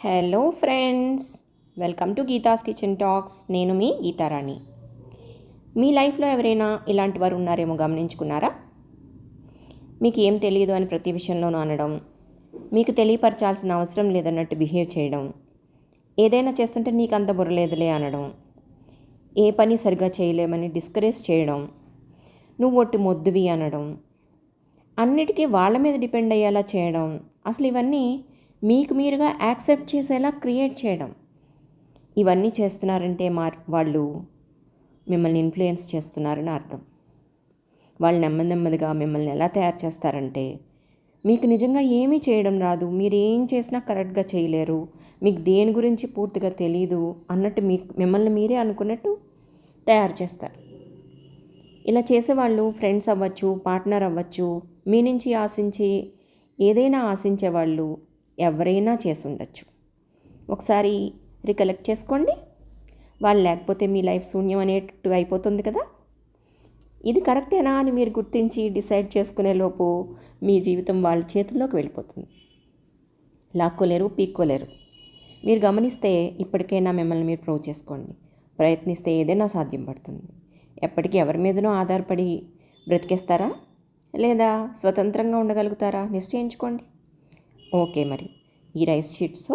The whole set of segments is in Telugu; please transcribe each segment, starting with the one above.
Hello friends, welcome to Geetha's kitchen talks. నేను మీ గీతారాణి. మీ లైఫ్లో ఎవరైనా ఇలాంటి వారు ఉన్నారేమో గమనించుకున్నారా? మీకు ఏం తెలియదు అని ప్రతి విషయంలోనూ అనడం, మీకు తెలియపరచాల్సిన అవసరం లేదన్నట్టు బిహేవ్ చేయడం, ఏదైనా చేస్తుంటే నీకు అంత బుర్రలేదులే అనడం, ఏ పని సరిగా చేయలేమని డిస్కరేజ్ చేయడం, నువ్వు ఒట్టి మొద్దువి అనడం, అన్నిటికీ వాళ్ళ మీద డిపెండ్ అయ్యేలా చేయడం, అసలు ఇవన్నీ మీకు మీరుగా యాక్సెప్ట్ చేసేలా క్రియేట్ చేయడం. ఇవన్నీ చేస్తున్నారంటే వాళ్ళు మిమ్మల్ని ఇన్ఫ్లుయెన్స్ చేస్తున్నారని అర్థం. వాళ్ళు నెమ్మదిగా మిమ్మల్ని ఎలా తయారు చేస్తారంటే, మీకు నిజంగా ఏమీ చేయడం రాదు, మీరు ఏం చేసినా కరెక్ట్గా చేయలేరు, మీకు దేని గురించి పూర్తిగా తెలీదు అన్నట్టు మిమ్మల్ని మీరే అనుకున్నట్టు తయారు చేస్తారు. ఇలా చేసేవాళ్ళు ఫ్రెండ్స్ అవ్వచ్చు, పార్ట్నర్ అవ్వచ్చు, మీ నుంచి ఆశించి ఏదైనా ఆశించేవాళ్ళు ఎవరైనా చేసి ఉండొచ్చు. ఒకసారి రికలెక్ట్ చేసుకోండి. వాళ్ళు లేకపోతే మీ లైఫ్ శూన్యం అనేట్టు అయిపోతుంది కదా. ఇది కరెక్టేనా అని మీరు గుర్తించి డిసైడ్ చేసుకునే లోపు మీ జీవితం వాళ్ళ చేతుల్లోకి వెళ్ళిపోతుంది. లాక్కోలేరు, పీక్కోలేరు. మీరు గమనిస్తే ఇప్పటికైనా మిమ్మల్ని మీరు ప్రూవ్ చేసుకోండి. ప్రయత్నిస్తే ఏదైనా సాధ్యం పడుతుంది. ఎప్పటికీ ఎవరి మీదనో ఆధారపడి బ్రతికేస్తారా, లేదా స్వతంత్రంగా ఉండగలుగుతారా నిశ్చయించుకోండి. ఓకే, మరి ఈ రైస్ షీట్స్తో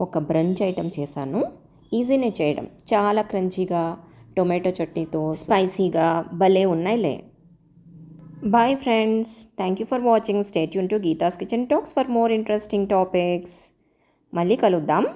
ఒక బ్రంచ్ ఐటెం చేశాను. ఈజీనే చేయడం, చాలా క్రంచీగా టొమాటో చట్నీతో స్పైసీగా భలే ఉన్నాయిలే. Bye friends, thank you for watching. Stay tune to Geetha's kitchen talks for more interesting topics. మళ్ళీ కలుద్దాం.